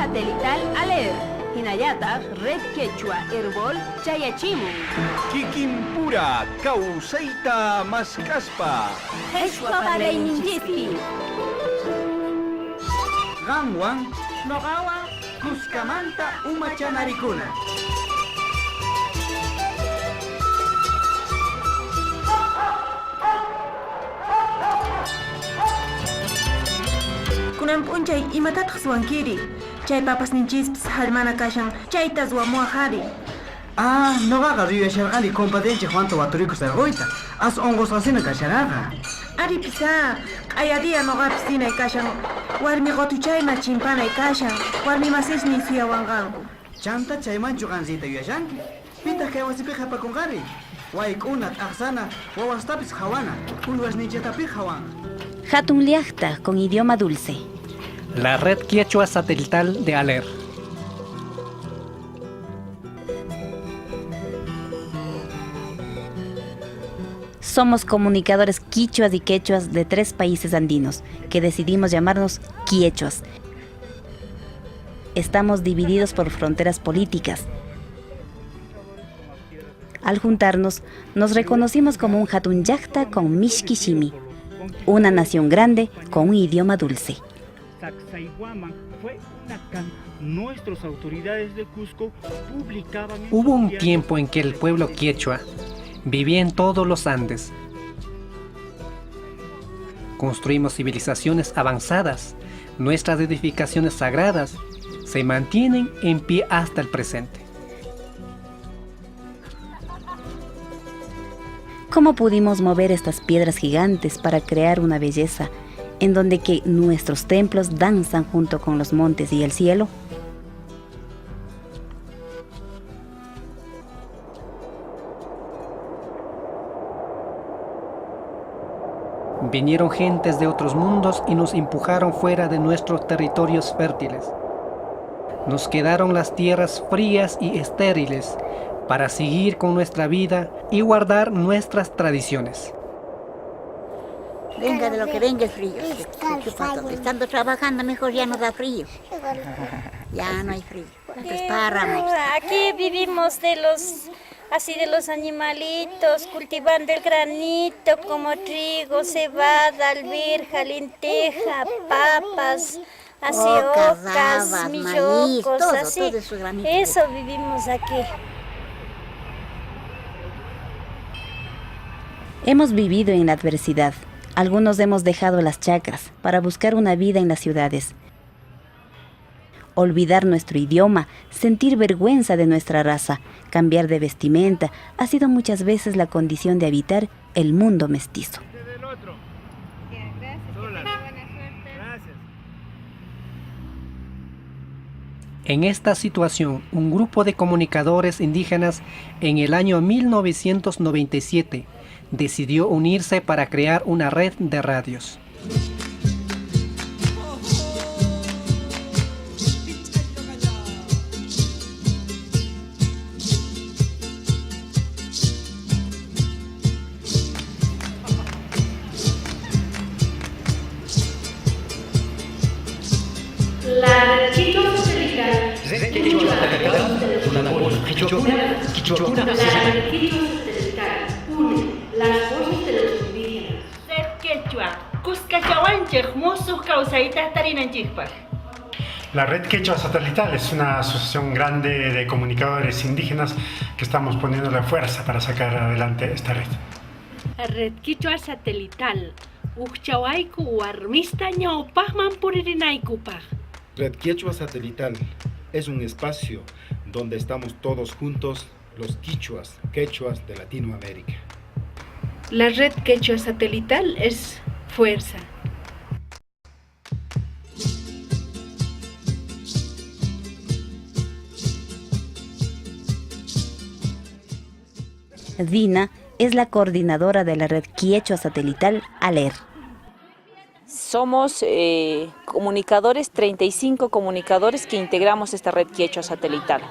satelital ALER. Hinayataq Red Quechua Herbol Chayachimun. Kikinpura Kawsayta Maskaspa. Qhichwa parlayninchikpi. Qamwan noqawan Cuscamanta umachanarikuna. Kunan p'unchay imatataq suwankiri. Chay papasninchispis hallmana kashan chaytas wamuajari. Noqaqa riyasharqani compadrenchik Juanta Waturicus Argoita. As onqusqasina kasharaqa. Ari pisa, q'ayadiya noqapis sinay kashan. Warmi qotuchayma chimpanay kashan. Warmi masisnin suyawanqanku. Chanta chaymanchu qansiyta yuyashanki. Pitaq kay wasipi hapakunqari. Wayk'una t'aqsana wawastapis hawana. Ulwasninchatapis hawanqa. Hatun llaqta con idioma dulce. La red Quechua satelital de ALER. Somos comunicadores quichuas y quechuas de 3 países andinos, que decidimos llamarnos quiechuas. Estamos divididos por fronteras políticas. Al juntarnos, nos reconocimos como un hatun llaqta con mishkishimi, una nación grande con un idioma dulce. Nuestras autoridades de Cusco publicaban... Hubo un tiempo en que el pueblo quechua vivía en todos los Andes. Construimos civilizaciones avanzadas. Nuestras edificaciones sagradas se mantienen en pie hasta el presente. ¿Cómo pudimos mover estas piedras gigantes para crear una belleza en donde que nuestros templos danzan junto con los montes y el cielo? Vinieron gentes de otros mundos y nos empujaron fuera de nuestros territorios fértiles. Nos quedaron las tierras frías y estériles para seguir con nuestra vida y guardar nuestras tradiciones. Venga de lo que venga el frío. Estando trabajando mejor ya no da frío. Ya no hay frío. Los páramos. Aquí vivimos de los animalitos, cultivando el granito como trigo, cebada, alberja, lenteja, papas, así ocas, millocos, así. Eso vivimos aquí. Hemos vivido en la adversidad. Algunos hemos dejado las chacras para buscar una vida en las ciudades. Olvidar nuestro idioma, sentir vergüenza de nuestra raza, cambiar de vestimenta, ha sido muchas veces la condición de habitar el mundo mestizo. En esta situación, un grupo de comunicadores indígenas en el año 1997 decidió unirse para crear una red de radios. La red Quechua satelital. La red Quechua satelital une las voces de los indígenas. Red Quechua, Cuscachawanchik, musuq kawsayta tarinanchikpaq. La Red Quechua Satelital es una asociación grande de comunicadores indígenas que estamos poniendo la fuerza para sacar adelante esta red. La red Quechua satelital. Uchawaiku warmista ñawpaqman puririnaykupaq. Red Quechua Satelital es un espacio donde estamos todos juntos, los quichuas, quechuas de Latinoamérica. La red Quechua satelital es fuerza. Dina es la coordinadora de la red Quechua satelital ALER. Somos comunicadores, 35 comunicadores que integramos esta red Quechua satelital.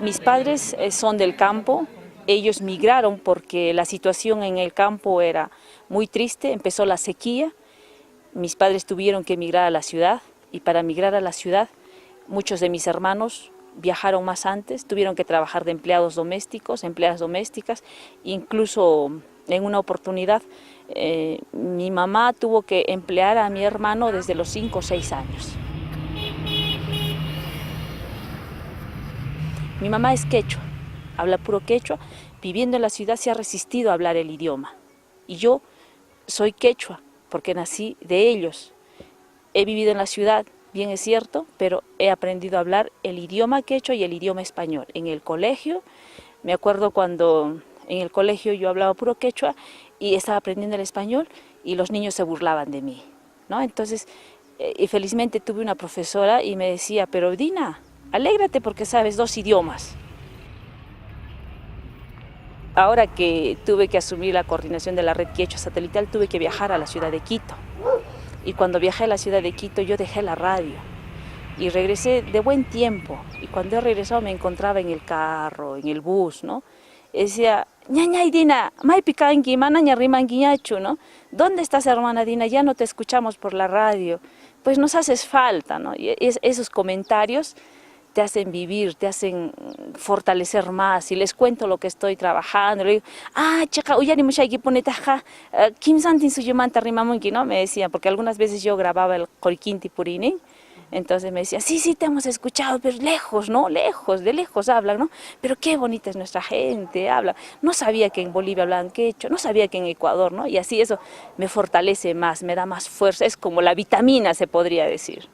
Mis padres son del campo, ellos migraron porque la situación en el campo era muy triste, empezó la sequía, mis padres tuvieron que emigrar a la ciudad y para migrar a la ciudad Muchos de mis hermanos viajaron más antes, tuvieron que trabajar de empleadas domésticas, incluso en una oportunidad mi mamá tuvo que emplear a mi hermano desde los 5 o 6 años. Mi mamá es quechua, habla puro quechua, viviendo en la ciudad se ha resistido a hablar el idioma. Y yo soy quechua porque nací de ellos. He vivido en la ciudad, bien es cierto, pero he aprendido a hablar el idioma quechua y el idioma español. En el colegio, me acuerdo cuando en el colegio yo hablaba puro quechua y estaba aprendiendo el español y los niños se burlaban de mí, ¿no? Entonces, y felizmente tuve una profesora y me decía, pero Dina, alégrate porque sabes 2 idiomas. Ahora que tuve que asumir la coordinación de la red quechua satelital, tuve que viajar a la ciudad de Quito. Y cuando viajé a la ciudad de Quito, yo dejé la radio y regresé de buen tiempo. Y cuando he regresado me encontraba en el carro, en el bus, ¿no? Y decía, ñañay Dina, maipikanki, manaña rimanguiñachu, ¿no? ¿Dónde estás, hermana Dina? Ya no te escuchamos por la radio. Pues nos haces falta, ¿no? Y esos comentarios te hacen vivir, te hacen fortalecer más. Y les cuento lo que estoy trabajando, le digo, chica, uyani mushayki ponetaja, kim santin suyumanta rimamunki, ¿no? Me decían, porque algunas veces yo grababa el Coriquinti Purini, entonces me decían, sí, te hemos escuchado, pero lejos, ¿no? De lejos hablan, ¿no? Pero qué bonita es nuestra gente, habla. No sabía que en Bolivia hablaban quechua, no sabía que en Ecuador, ¿no? Y así eso me fortalece más, me da más fuerza, es como la vitamina, se podría decir.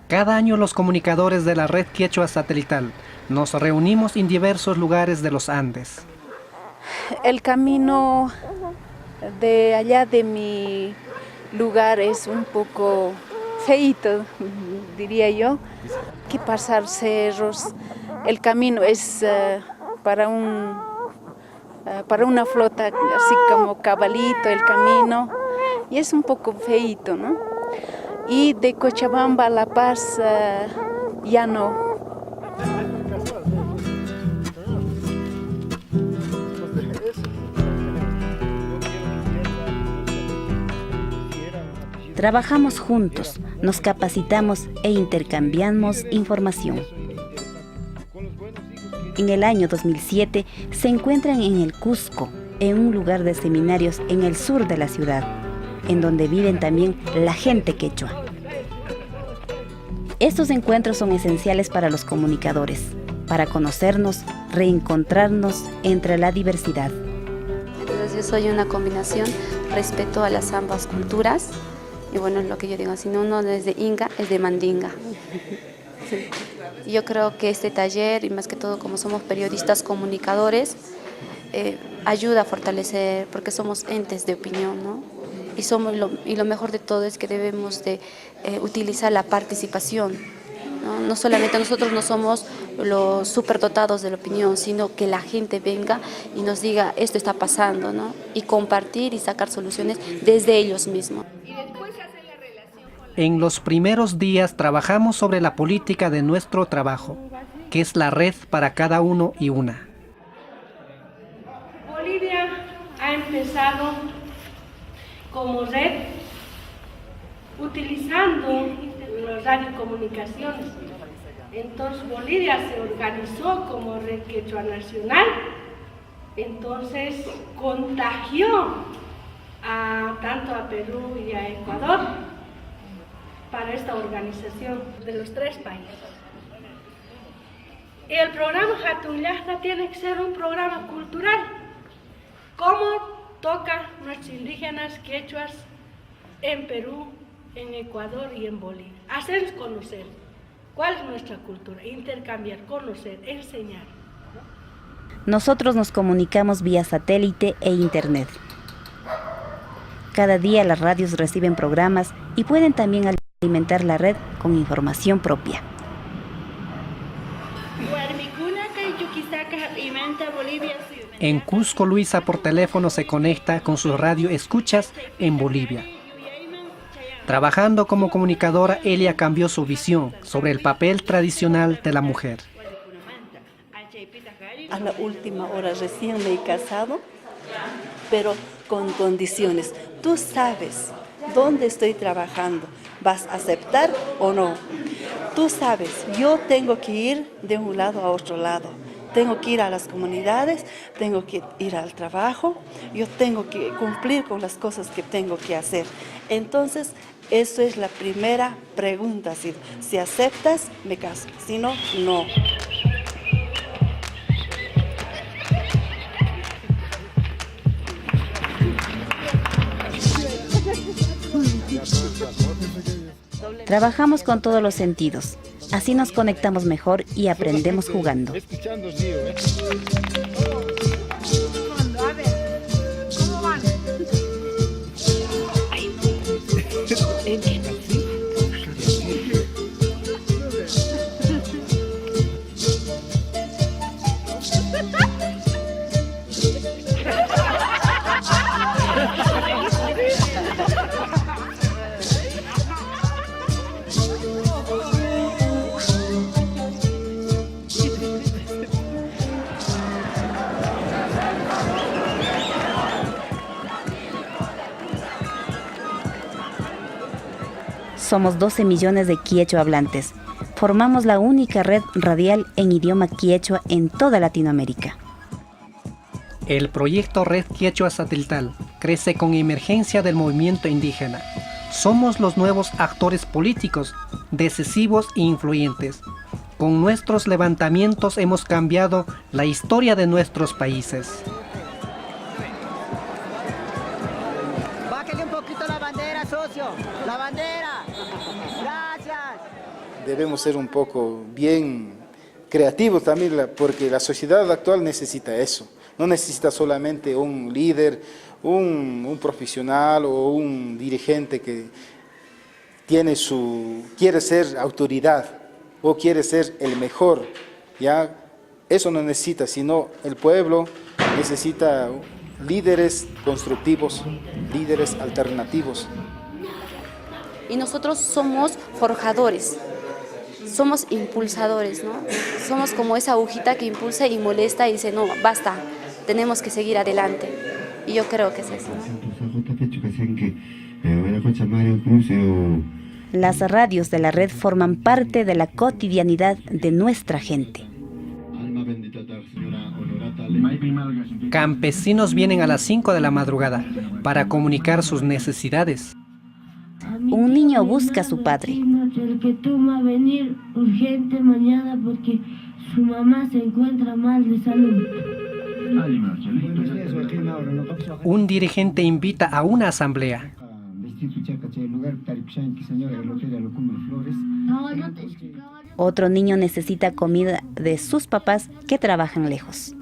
Cada año los comunicadores de la red quechua satelital nos reunimos en diversos lugares de los Andes. El camino de allá de mi lugar es un poco feito, diría yo, que pasar cerros. El camino es para una flota así como cabalito el camino y es un poco feito, ¿no? Y de Cochabamba a La Paz ya no. Trabajamos juntos, nos capacitamos e intercambiamos información. En el año 2007 se encuentran en el Cusco, en un lugar de seminarios en el sur de la ciudad, en donde viven también la gente quechua. Estos encuentros son esenciales para los comunicadores, para conocernos, reencontrarnos entre la diversidad. Entonces yo soy una combinación, respeto a las ambas culturas, y bueno, es lo que yo digo, si no uno es de Inga, es de Mandinga. Sí. Yo creo que este taller, y más que todo como somos periodistas comunicadores, ayuda a fortalecer, porque somos entes de opinión, ¿no? Y lo mejor de todo es que debemos de utilizar la participación, ¿no? No solamente nosotros no somos los superdotados de la opinión, sino que la gente venga y nos diga esto está pasando, ¿no? Y compartir y sacar soluciones desde ellos mismos. En los primeros días trabajamos sobre la política de nuestro trabajo, que es la red para cada uno y una. Bolivia ha empezado como red utilizando las radiocomunicaciones. Entonces Bolivia se organizó como red quechua nacional, entonces contagió tanto a Perú y a Ecuador para esta organización de los 3 países. El programa Hatun Llaqta tiene que ser un programa cultural. ¿Cómo toca nuestros indígenas quechuas en Perú, en Ecuador y en Bolivia? Hacerles conocer cuál es nuestra cultura, intercambiar, conocer, enseñar. Nosotros nos comunicamos vía satélite e internet. Cada día las radios reciben programas y pueden también alimentar la red con información propia. En Cusco, Luisa por teléfono se conecta con su radio escuchas en Bolivia. Trabajando como comunicadora, ella cambió su visión sobre el papel tradicional de la mujer. A la última hora recién me he casado, pero con condiciones. Tú sabes dónde estoy trabajando, ¿vas a aceptar o no? Tú sabes, yo tengo que ir de un lado a otro lado. Tengo que ir a las comunidades, tengo que ir al trabajo, yo tengo que cumplir con las cosas que tengo que hacer. Entonces, eso es la primera pregunta. Si aceptas, me caso. Si no, no. Trabajamos con todos los sentidos. Así nos conectamos mejor y aprendemos jugando. Somos 12 millones de quechua hablantes. Formamos la única red radial en idioma quechua en toda Latinoamérica. El proyecto Red Quechua Satelital crece con emergencia del movimiento indígena. Somos los nuevos actores políticos, decisivos e influyentes. Con nuestros levantamientos hemos cambiado la historia de nuestros países. Bájale un poquito la bandera, socio. La bandera. Gracias. Debemos ser un poco bien creativos también, porque la sociedad actual necesita eso. No necesita solamente un líder, un profesional o un dirigente que quiere ser autoridad o quiere ser el mejor. ¿Ya? Eso no necesita, sino el pueblo necesita líderes constructivos, líderes alternativos. Y nosotros somos forjadores, somos impulsadores, ¿no? Somos como esa agujita que impulsa y molesta y dice, no, basta, tenemos que seguir adelante. Y yo creo que es eso, ¿no? Las radios de la red forman parte de la cotidianidad de nuestra gente. Campesinos vienen a las 5 de la madrugada para comunicar sus necesidades. Un niño busca a su padre. El que toma a venir urgente mañana porque su mamá se encuentra mal de salud. Un dirigente invita a una asamblea. Otro niño necesita comida de sus papás que trabajan lejos.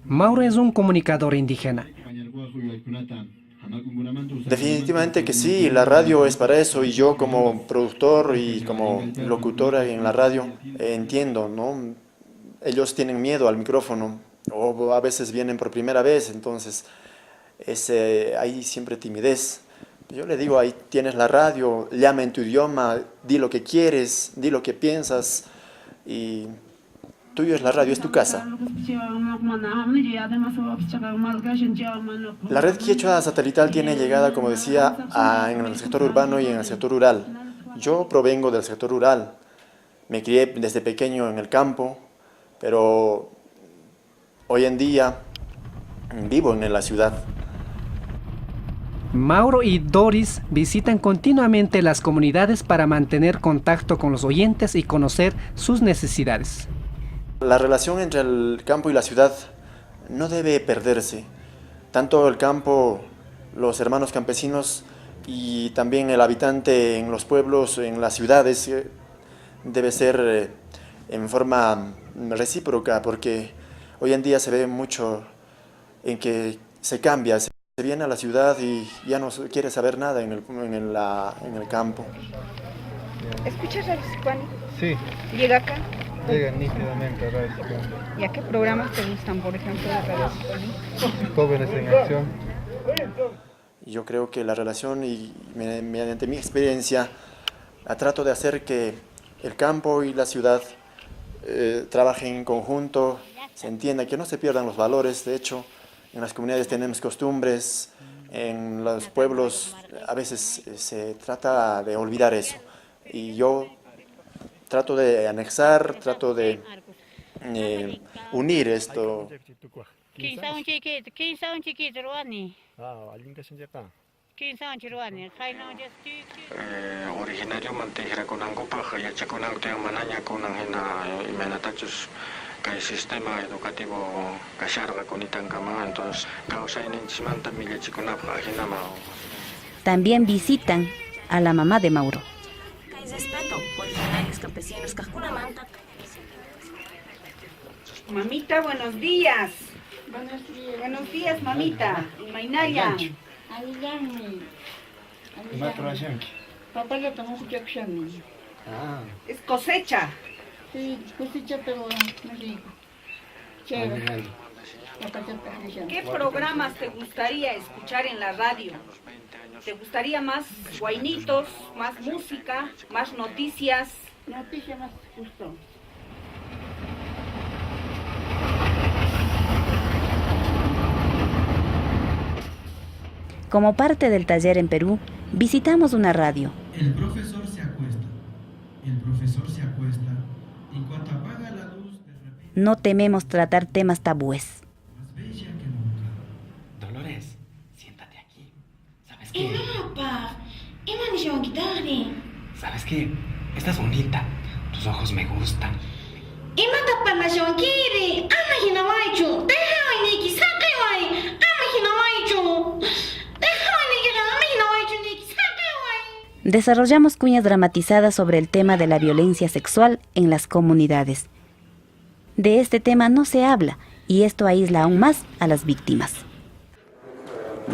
Mauro es un comunicador indígena. Definitivamente que sí, la radio es para eso y yo como productor y como locutora en la radio entiendo, ¿no? Ellos tienen miedo al micrófono o a veces vienen por primera vez, entonces hay siempre timidez. Yo le digo, ahí tienes la radio, llama en tu idioma, di lo que quieres, di lo que piensas y tuyo es la radio, es tu casa. La red quechua satelital tiene llegada, como decía, en el sector urbano y en el sector rural. Yo provengo del sector rural, me crié desde pequeño en el campo, pero hoy en día vivo en la ciudad. Mauro y Doris visitan continuamente las comunidades para mantener contacto con los oyentes y conocer sus necesidades. La relación entre el campo y la ciudad no debe perderse. Tanto el campo, los hermanos campesinos y también el habitante en los pueblos, en las ciudades, debe ser en forma recíproca, porque hoy en día se ve mucho en que se cambia, se viene a la ciudad y ya no quiere saber nada en el campo. ¿Escuchas Radio Sicuani? Sí. ¿Llega acá? Llega nítidamente a Radio Sicuani. ¿Y a qué programas te gustan, por ejemplo, de Radio Sicuani? Jóvenes en Acción. Yo creo que la relación y mediante mi experiencia trato de hacer que el campo y la ciudad trabajen en conjunto, se entienda, que no se pierdan los valores. De hecho, en las comunidades tenemos costumbres, en los pueblos a veces se trata de olvidar eso. Y yo trato de anexar, trato de unir esto. Originario mantejera kunangupa yachakunang tiang mananya kunang hina imenatachus kay sistema educativo kasharga kunitang kama entonces causa inenchimanta milla chikunapa hinama. También visitan a la mamá de Mauro. Respeto, originarios campesinos, Cajunamanta. Mamita, buenos días. Buenos días, mamita. Mainaya. Papaya estamos escuchando. Es cosecha. Sí, cosecha, pero no digo. Chévere. ¿Qué programas te gustaría escuchar en la radio? ¿Te gustaría más guainitos, más música, más noticias? Noticias más justo. Como parte del taller en Perú, visitamos una radio. El profesor se acuesta. El profesor se acuesta. En cuanto apaga la luz, de repente... No tememos tratar temas tabúes. Más bella que nunca. Dolores, siéntate aquí. ¿Sabes qué? ¿Sabes qué? Estás bonita. Tus ojos me gustan. Desarrollamos cuñas dramatizadas sobre el tema de la violencia sexual en las comunidades. De este tema no se habla y esto aísla aún más a las víctimas.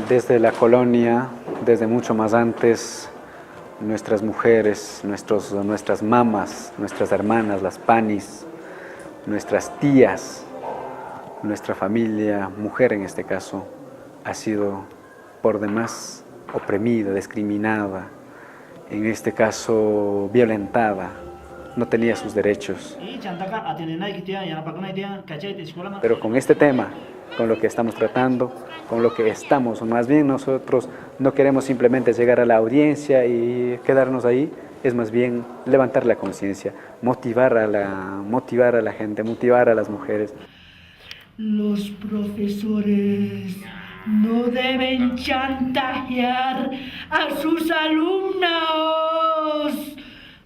Desde la colonia, desde mucho más antes, nuestras mujeres, nuestras mamas, nuestras hermanas, las panis, nuestras tías, nuestra familia, mujer en este caso, ha sido por demás oprimida, discriminada, en este caso violentada, no tenía sus derechos. Pero con este tema, con lo que estamos tratando, con lo que estamos, o más bien nosotros no queremos simplemente llegar a la audiencia y quedarnos ahí, es más bien levantar la conciencia, motivar a la gente, motivar a las mujeres. Los profesores no deben chantajear a sus alumnos.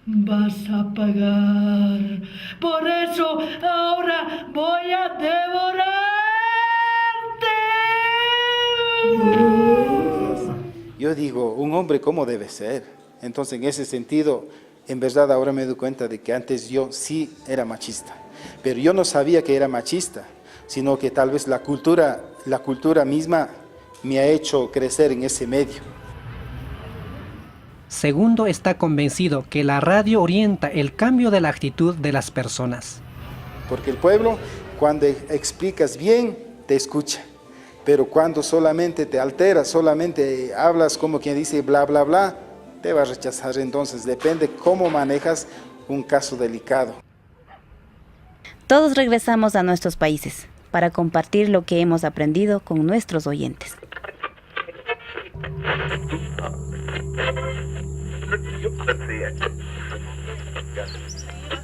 Vas a pagar. Por eso ahora voy a devorarte. Yo digo, un hombre cómo debe ser. Entonces, en ese sentido, en verdad ahora me doy cuenta de que antes yo sí era machista. Pero yo no sabía que era machista, sino que tal vez la cultura misma me ha hecho crecer en ese medio. Segundo está convencido que la radio orienta el cambio de la actitud de las personas. Porque el pueblo, cuando explicas bien, te escucha. Pero cuando solamente te alteras, solamente hablas como quien dice bla, bla, bla, te va a rechazar. Entonces depende cómo manejas un caso delicado. Todos regresamos a nuestros países para compartir lo que hemos aprendido con nuestros oyentes.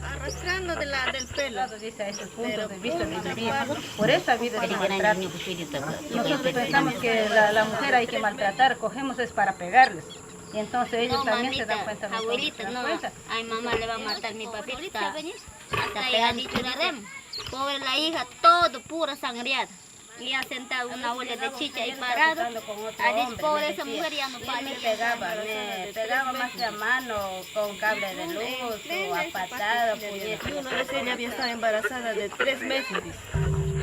Arrastrando del pelo. Dice, ese punto de vista de vivir. Por esa vida se maltrata. Nosotros pensamos que la mujer hay que maltratar, cogemos es para pegarles. Y entonces ellos también se dan cuenta. Abuelita, no, ay mamá le va a matar mi papita. Hasta pegadito le haremos. Pobre la hija, todo pura sangriada. Y ha sentado una olla de chicha ahí parado. A pobre esa mujer ya no para. Pegaba más de a mano, con cable de luz, o a patada, puñete. Y uno de ella había estado embarazada de 3 meses.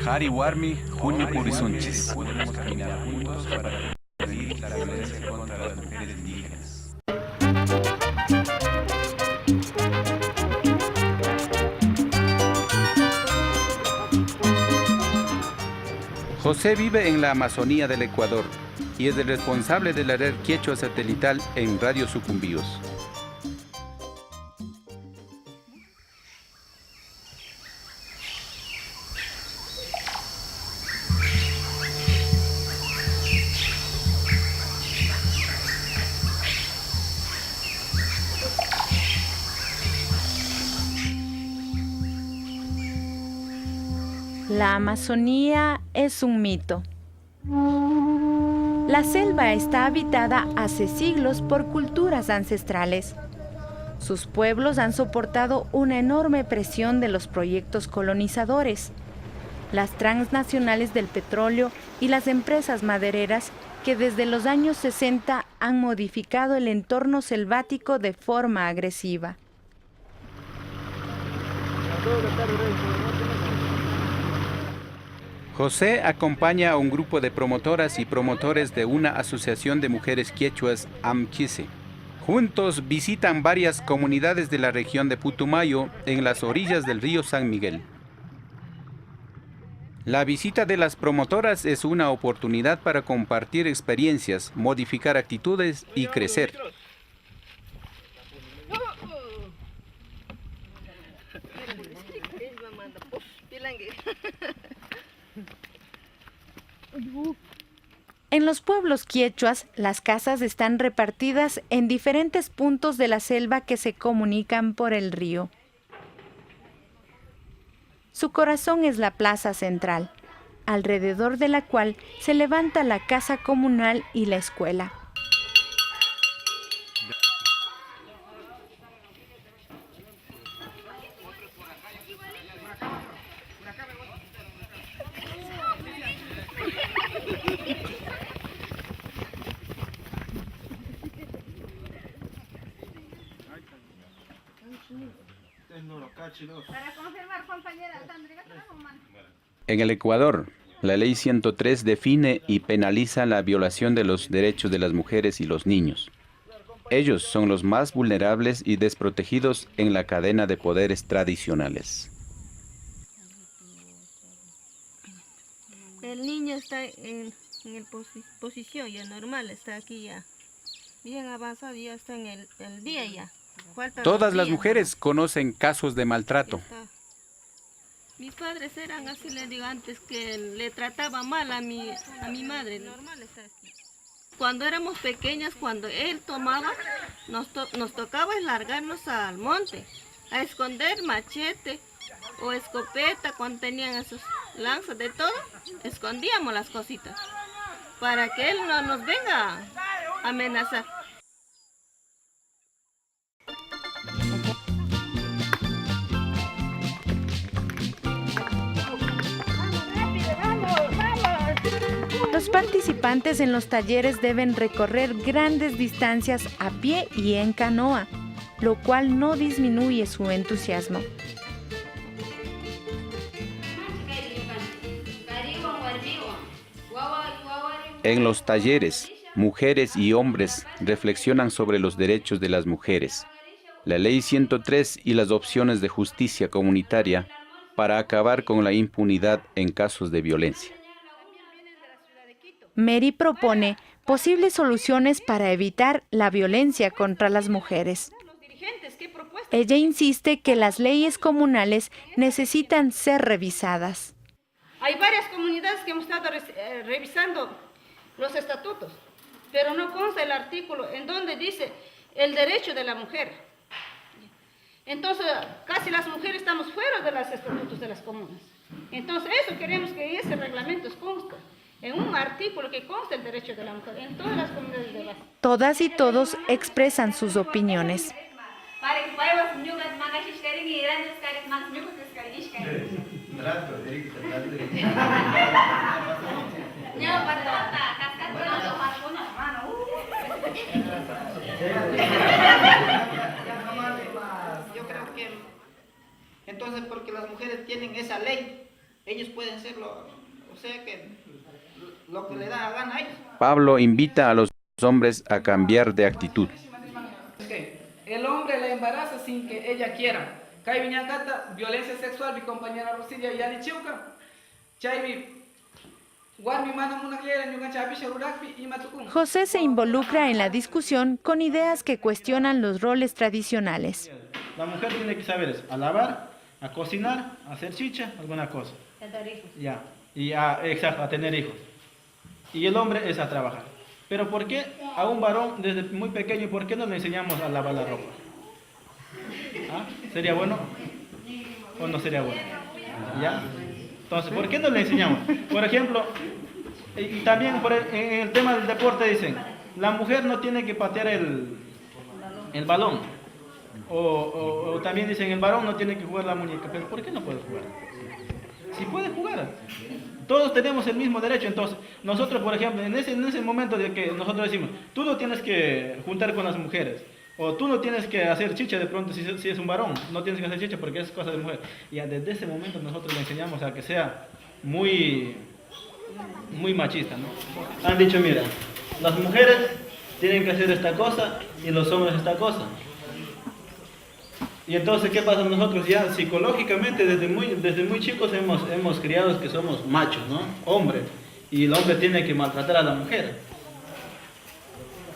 Hari Warmi, Junio Purisunchis. Podemos caminar juntos para prevenir la violencia contra las mujeres indígenas. José vive en la Amazonía del Ecuador y es el responsable de la red Quechua satelital en Radio Sucumbíos. La Amazonía es un mito. La selva está habitada hace siglos por culturas ancestrales. Sus pueblos han soportado una enorme presión de los proyectos colonizadores, las transnacionales del petróleo y las empresas madereras que desde los años 60 han modificado el entorno selvático de forma agresiva. José acompaña a un grupo de promotoras y promotores de una asociación de mujeres quechuas, AMQISE. Juntos visitan varias comunidades de la región de Putumayo en las orillas del río San Miguel. La visita de las promotoras es una oportunidad para compartir experiencias, modificar actitudes y crecer. En los pueblos quechuas, las casas están repartidas en diferentes puntos de la selva que se comunican por el río. Su corazón es la plaza central, alrededor de la cual se levanta la casa comunal y la escuela. En el Ecuador, la Ley 103 define y penaliza la violación de los derechos de las mujeres y los niños. Ellos son los más vulnerables y desprotegidos en la cadena de poderes tradicionales. El niño está en posición ya normal, está aquí ya bien avanzado, ya está en el día ya. Todas las mujeres conocen casos de maltrato. Mis padres eran así, le digo antes, que le trataba mal a mi madre. Cuando éramos pequeñas, cuando él tomaba, nos tocaba largarnos al monte, a esconder machete o escopeta, cuando tenían esos lanzas de todo, escondíamos las cositas, para que él no nos venga a amenazar. Los participantes en los talleres deben recorrer grandes distancias a pie y en canoa, lo cual no disminuye su entusiasmo. En los talleres, mujeres y hombres reflexionan sobre los derechos de las mujeres, la Ley 103 y las opciones de justicia comunitaria para acabar con la impunidad en casos de violencia. Mary propone posibles soluciones para evitar la violencia contra las mujeres. Ella insiste que las leyes comunales necesitan ser revisadas. Hay varias comunidades que hemos estado revisando los estatutos, pero no consta el artículo en donde dice el derecho de la mujer. Entonces, casi las mujeres estamos fuera de los estatutos de las comunas. Entonces, eso queremos que ese reglamento conste en un artículo que conste el derecho de la mujer en todas las comunidades de base. Todas y todos expresan sus opiniones. Yo creo que entonces porque las mujeres tienen esa ley, ellos pueden hacerlo, o sea que lo que le da la gana a ellos. Pablo invita a los hombres a cambiar de actitud. El hombre la embaraza sin que ella quiera. Violencia sexual, mi compañera Rosilla ya ni chiuca. José se involucra en la discusión con ideas que cuestionan los roles tradicionales. La mujer tiene que saber eso, a lavar, a cocinar, a hacer chicha, alguna cosa. A tener hijos. Ya, y exacto, a tener hijos. Y el hombre es a trabajar. Pero ¿por qué a un varón desde muy pequeño, por qué no le enseñamos a lavar la ropa? ¿Ah? ¿Sería bueno o no sería bueno? ¿Ya? Entonces, ¿por qué no le enseñamos? Por ejemplo, y también en el tema del deporte dicen, la mujer no tiene que patear el balón. O también dicen, el varón no tiene que jugar la muñeca. Pero ¿por qué no puede jugar? Si puede jugar. Todos tenemos el mismo derecho. Entonces, nosotros, por ejemplo, en ese momento de que nosotros decimos, tú no tienes que juntar con las mujeres. O tú no tienes que hacer chicha de pronto si es un varón. No tienes que hacer chicha porque es cosa de mujer. Y desde ese momento nosotros le enseñamos a que sea muy machista, ¿no? Han dicho, mira, las mujeres tienen que hacer esta cosa y los hombres esta cosa. Y entonces, ¿qué pasa? Nosotros ya psicológicamente desde muy chicos hemos criado que somos machos, ¿no? Hombres. Y el hombre tiene que maltratar a la mujer.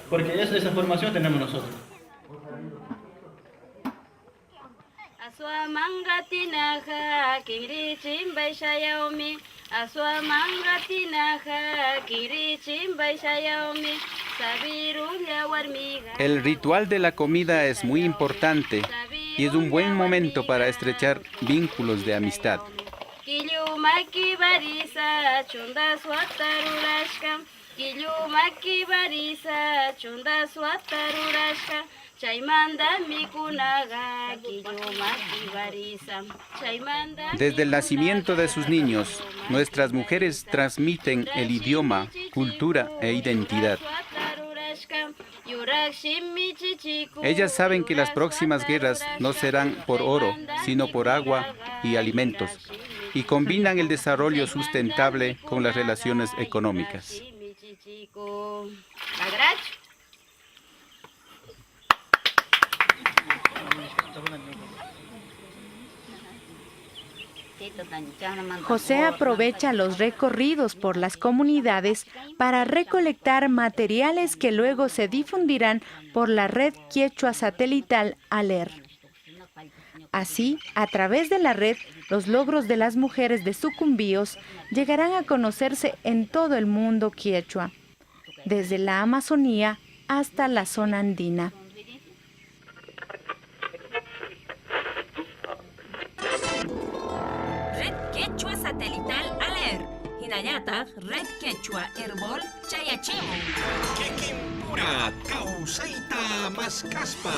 Porque esa formación tenemos nosotros. El ritual de la comida es muy importante y es un buen momento para estrechar vínculos de amistad. Desde el nacimiento de sus niños, nuestras mujeres transmiten el idioma, cultura e identidad. Ellas saben que las próximas guerras no serán por oro, sino por agua y alimentos, y combinan el desarrollo sustentable con las relaciones económicas. José aprovecha los recorridos por las comunidades para recolectar materiales que luego se difundirán por la red quechua satelital ALER. Así, a través de la red, los logros de las mujeres de Sucumbíos llegarán a conocerse en todo el mundo quechua, desde la Amazonía hasta la zona andina. Red Quechua Satelital ALER. Hinayataq Red Quechua Herbol Chayachimo. Kekimpura Kausaita Maskaspa.